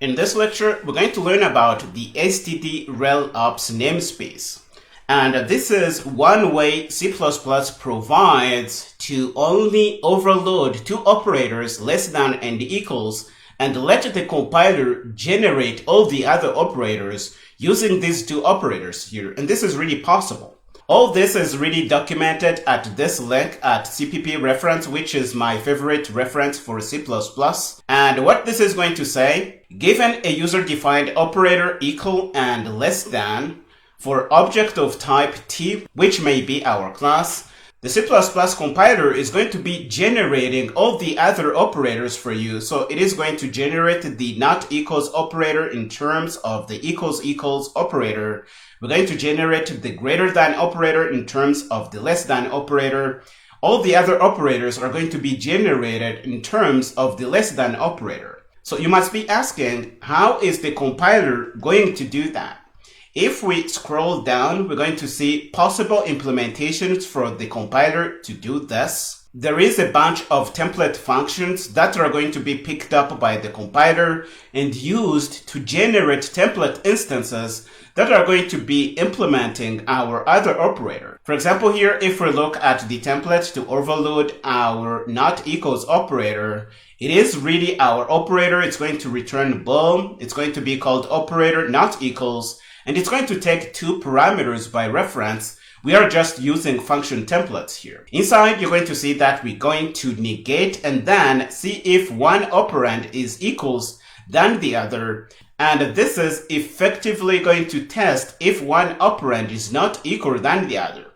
In this lecture, we're going to learn about the std Rel Ops namespace. And this is one way C++ provides to only overload two operators less than and equals and let the compiler generate all the other operators using these two operators here. And this is really possible. All this is really documented at this link at CPP reference, which is my favorite reference for C++. And what this is going to say, given a user-defined operator equal and less than for object of type T, which may be our class, the C++ compiler is going to be generating all the other operators for you. So it is going to generate the not equals operator in terms of the equals operator. We're going to generate the greater than operator in terms of the less than operator. All the other operators are going to be generated in terms of the less than operator. So you must be asking, how is the compiler going to do that? If we scroll down, we're going to see possible implementations for the compiler to do this. There is a bunch of template functions that are going to be picked up by the compiler and used to generate template instances that are going to be implementing our other operator. For example, here, if we look at the template to overload our not equals operator, it is really our operator. It's going to return bool. It's going to be called operator not equals. And it's going to take two parameters by reference. We are just using function templates here. Inside, you're going to see that we're going to negate and then see if one operand is equals than the other. And this is effectively going to test if one operand is not equal than the other.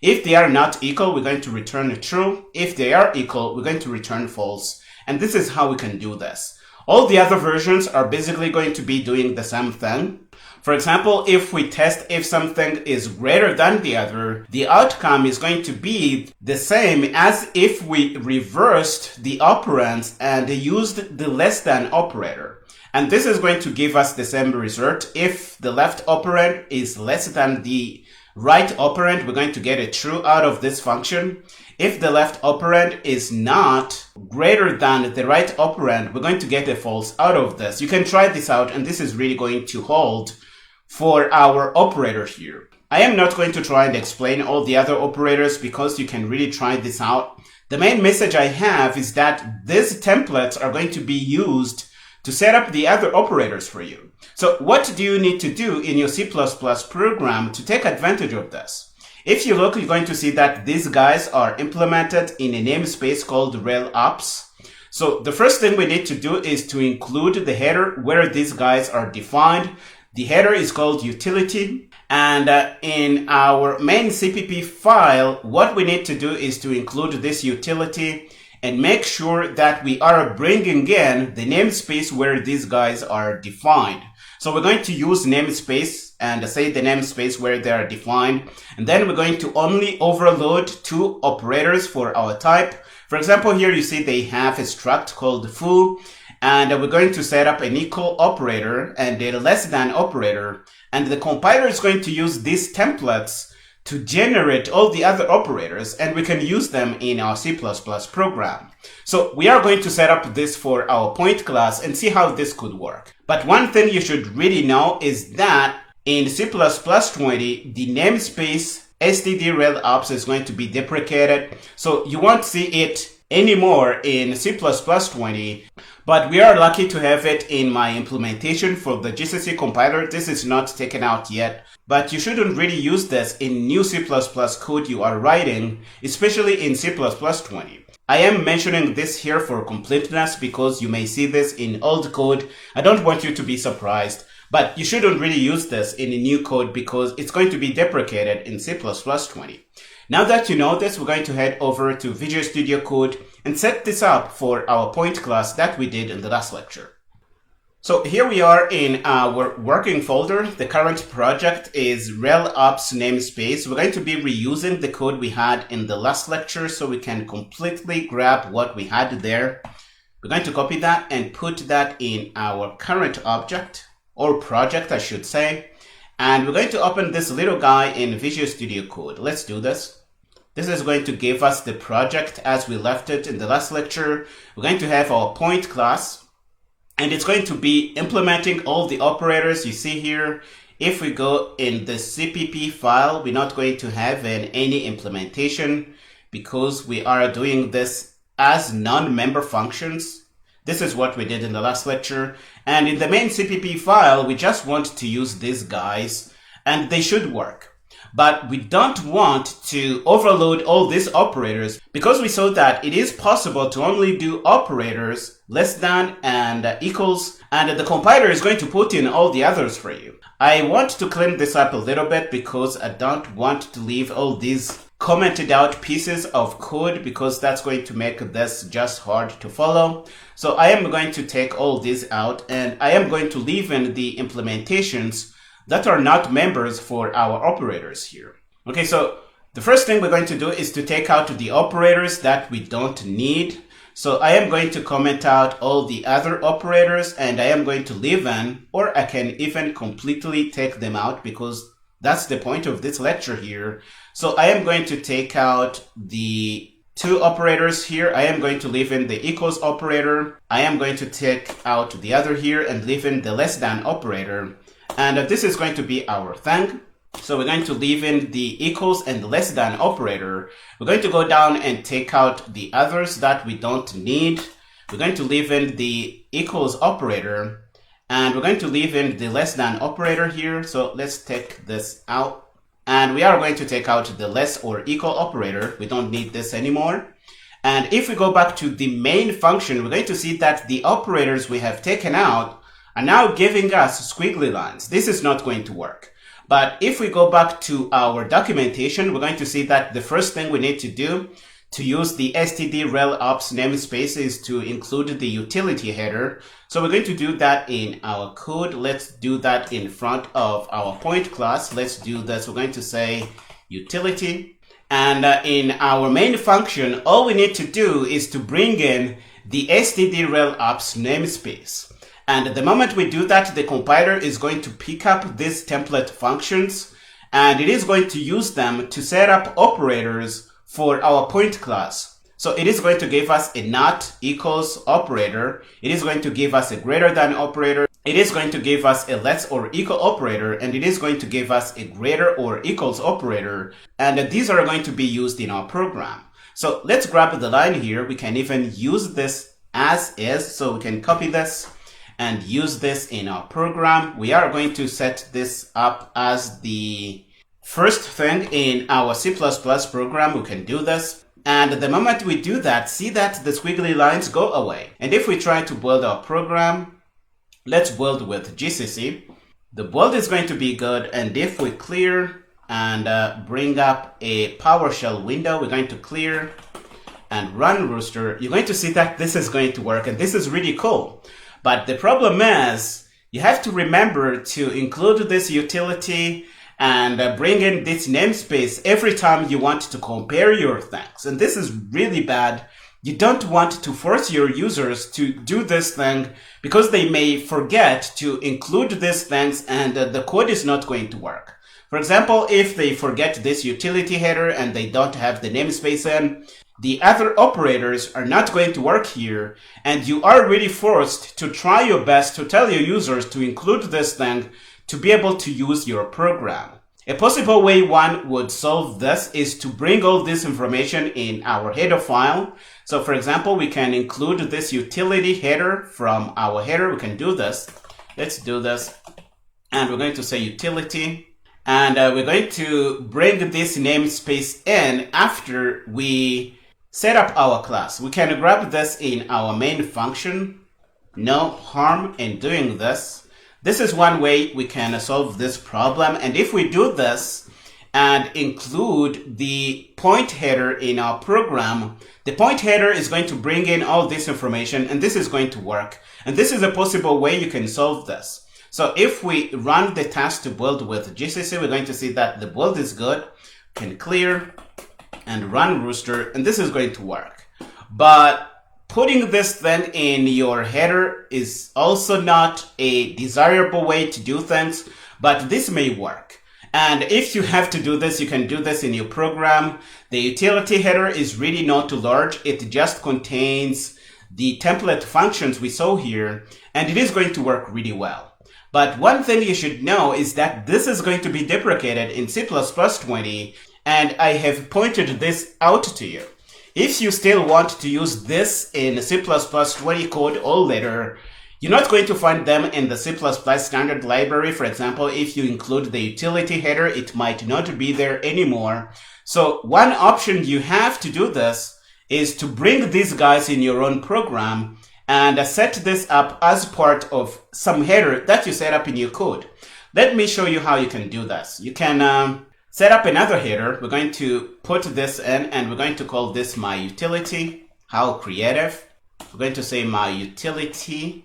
If they are not equal, we're going to return true. If they are equal, we're going to return false. And this is how we can do this. All the other versions are basically going to be doing the same thing. For example, if we test if something is greater than the other, the outcome is going to be the same as if we reversed the operands and used the less than operator. And this is going to give us the same result. If the left operand is less than the right operand, we're going to get a true out of this function. If the left operand is not greater than the right operand, we're going to get a false out of this. You can try this out, and this is really going to hold for our operator here. I am not going to try and explain all the other operators because you can really try this out. The main message I have is that these templates are going to be used to set up the other operators for you. So what do you need to do in your C++ program to take advantage of this? If you look, you're going to see that these guys are implemented in a namespace called Rel Ops. So the first thing we need to do is to include the header where these guys are defined. The header is called utility. And in our main CPP file, what we need to do is to include this utility and make sure that we are bringing in the namespace where these guys are defined. So we're going to use namespace and say the namespace where they are defined. And then we're going to only overload two operators for our type. For example, here you see they have a struct called foo. And we're going to set up an equal operator and a less than operator. And the compiler is going to use these templates to generate all the other operators, and we can use them in our C++ program. So we are going to set up this for our point class and see how this could work. But one thing you should really know is that in C++ 20, the namespace std Rel Ops is going to be deprecated. So you won't see it anymore in C++ 20. But we are lucky to have it in my implementation for the GCC compiler. This is not taken out yet, but you shouldn't really use this in new C++ code you are writing, especially in C++ 20. I am mentioning this here for completeness because you may see this in old code. I don't want you to be surprised, but you shouldn't really use this in a new code because it's going to be deprecated in C++ 20. Now that you know this, we're going to head over to Visual Studio Code and set this up for our point class that we did in the last lecture. So here we are in our working folder. The current project is Rel Ops Namespace. We're going to be reusing the code we had in the last lecture so we can completely grab what we had there. We're going to copy that and put that in our current object, or project, I should say. And we're going to open this little guy in Visual Studio Code. Let's do this. This is going to give us the project as we left it in the last lecture. We're going to have our point class. And it's going to be implementing all the operators you see here. If we go in the CPP file, we're not going to have any implementation because we are doing this as non-member functions. This is what we did in the last lecture. And in the main CPP file, we just want to use these guys and they should work. But we don't want to overload all these operators because we saw that it is possible to only do operators less than and equals, and the compiler is going to put in all the others for you. I want to clean this up a little bit because I don't want to leave all these commented out pieces of code because that's going to make this just hard to follow. So I am going to take all these out and I am going to leave in the implementations that are not members for our operators here. Okay, so the first thing we're going to do is to take out the operators that we don't need. So I am going to comment out all the other operators and I am going to leave in, or I can even completely take them out because that's the point of this lecture here. So I am going to take out the two operators here. I am going to leave in the equals operator. I am going to take out the other here and leave in the less than operator. And this is going to be our thing. So we're going to leave in the equals and the less than operator. We're going to go down and take out the others that we don't need. We're going to leave in the equals operator. And we're going to leave in the less than operator here. So let's take this out. And we are going to take out the less or equal operator. We don't need this anymore. And if we go back to the main function, we're going to see that the operators we have taken out are now giving us squiggly lines. This is not going to work. But if we go back to our documentation, we're going to see that the first thing we need to do to use the std Rel Ops namespace is to include the utility header. So we're going to do that in our code. Let's do that in front of our point class. Let's do this. We're going to say utility. And in our main function, all we need to do is to bring in the std Rel Ops namespace. And the moment we do that, the compiler is going to pick up these template functions and it is going to use them to set up operators for our point class. So it is going to give us a not equals operator. It is going to give us a greater than operator. It is going to give us a less or equal operator, and it is going to give us a greater or equals operator. And these are going to be used in our program. So let's grab the line here. We can even use this as is. So we can copy this and use this in our program. We are going to set this up as the first thing in our C++ program. We can do this. And the moment we do that, see that the squiggly lines go away. And if we try to build our program, let's build with GCC. The build is going to be good. And if we clear and bring up a PowerShell window, we're going to clear and run Rooster. You're going to see that this is going to work. And this is really cool. But the problem is you have to remember to include this utility and bring in this namespace every time you want to compare your things. And this is really bad. You don't want to force your users to do this thing because they may forget to include these things and the code is not going to work. For example, if they forget this utility header and they don't have the namespace in, the other operators are not going to work here, and you are really forced to try your best to tell your users to include this thing to be able to use your program. A possible way one would solve this is to bring all this information in our header file. So for example, we can include this utility header from our header. We can do this. Let's do this. And we're going to say utility. And we're going to bring this namespace in after we set up our class. We can grab this in our main function. No harm in doing this. This is one way we can solve this problem. And if we do this and include the point header in our program, the point header is going to bring in all this information and this is going to work. And this is a possible way you can solve this. So if we run the task to build with GCC, we're going to see that the build is good. We can clear and run Rooster, and this is going to work. But putting this thing in your header is also not a desirable way to do things, but this may work. And if you have to do this, you can do this in your program. The utility header is really not too large. It just contains the template functions we saw here, and it is going to work really well. But one thing you should know is that this is going to be deprecated in C++20, and I have pointed this out to you. If you still want to use this in C++20 code or later, you're not going to find them in the C++ standard library. For example, if you include the utility header, it might not be there anymore. So one option you have to do this is to bring these guys in your own program and set this up as part of some header that you set up in your code. Let me show you how you can do this. You can set up another header. We're going to put this in and we're going to call this my utility. How creative. We're going to say my utility.h.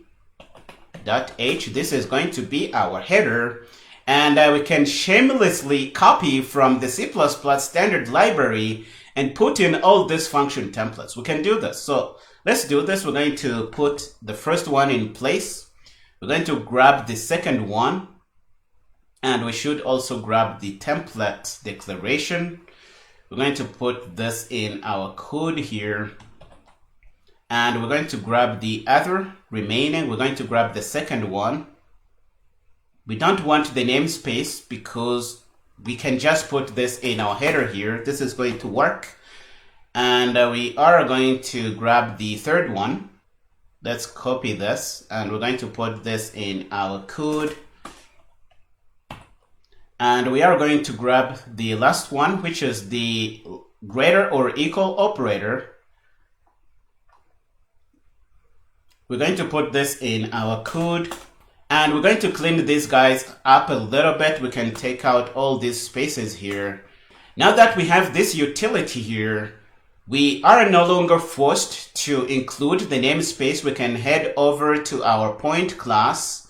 This is going to be our header. And we can shamelessly copy from the C++ standard library and put in all these function templates. We can do this. So let's do this. We're going to put the first one in place. We're going to grab the second one. And we should also grab the template declaration. We're going to put this in our code here. And we're going to grab the other remaining. We're going to grab the second one. We don't want the namespace because we can just put this in our header here. This is going to work. And we are going to grab the third one. Let's copy this. And we're going to put this in our code. And we are going to grab the last one, which is the greater or equal operator. We're going to put this in our code. And we're going to clean these guys up a little bit. We can take out all these spaces here. Now that we have this utility here, we are no longer forced to include the namespace. We can head over to our point class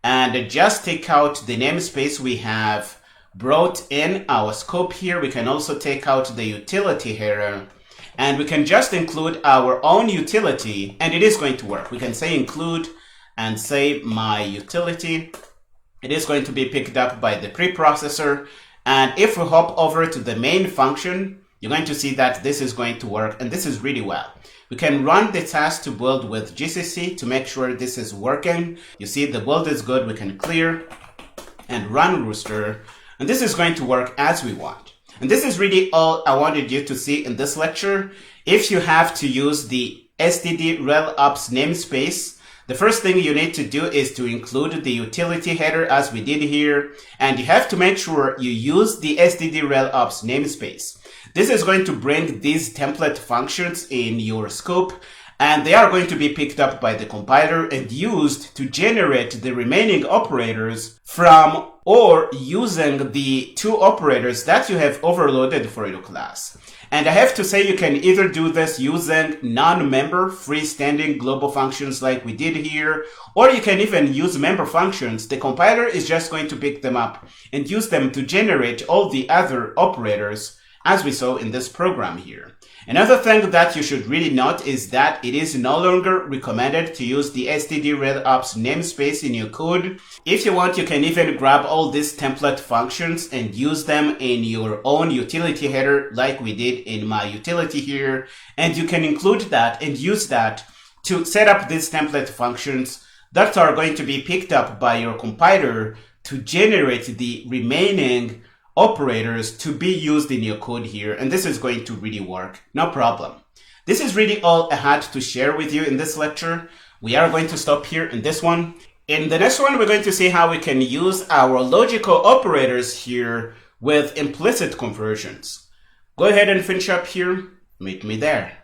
and just take out the namespace we have brought in our scope here. We can also take out the utility header and we can just include our own utility and it is going to work. We can say include and say my utility. It is going to be picked up by the preprocessor. And if we hop over to the main function, you're going to see that this is going to work and this is really well. We can run the task to build with GCC to make sure this is working. You see the build is good. We can clear and run Rooster. And this is going to work as we want. And this is really all I wanted you to see in this lecture. If you have to use the std Rel Ops namespace, the first thing you need to do is to include the utility header as we did here. And you have to make sure you use the std Rel Ops namespace. This is going to bring these template functions in your scope, and they are going to be picked up by the compiler and used to generate the remaining operators from or using the two operators that you have overloaded for your class. And I have to say you can either do this using non-member freestanding global functions like we did here, or you can even use member functions. The compiler is just going to pick them up and use them to generate all the other operators as we saw in this program here. Another thing that you should really note is that it is no longer recommended to use the std Rel Ops namespace in your code. If you want, you can even grab all these template functions and use them in your own utility header like we did in my utility here. And you can include that and use that to set up these template functions that are going to be picked up by your compiler to generate the remaining operators to be used in your code here, and this is going to really work, no problem. This is really all I had to share with you in this lecture. We are going to stop here in this one. In the next one, we're going to see how we can use our logical operators here with implicit conversions. Go ahead and finish up here. Meet me there.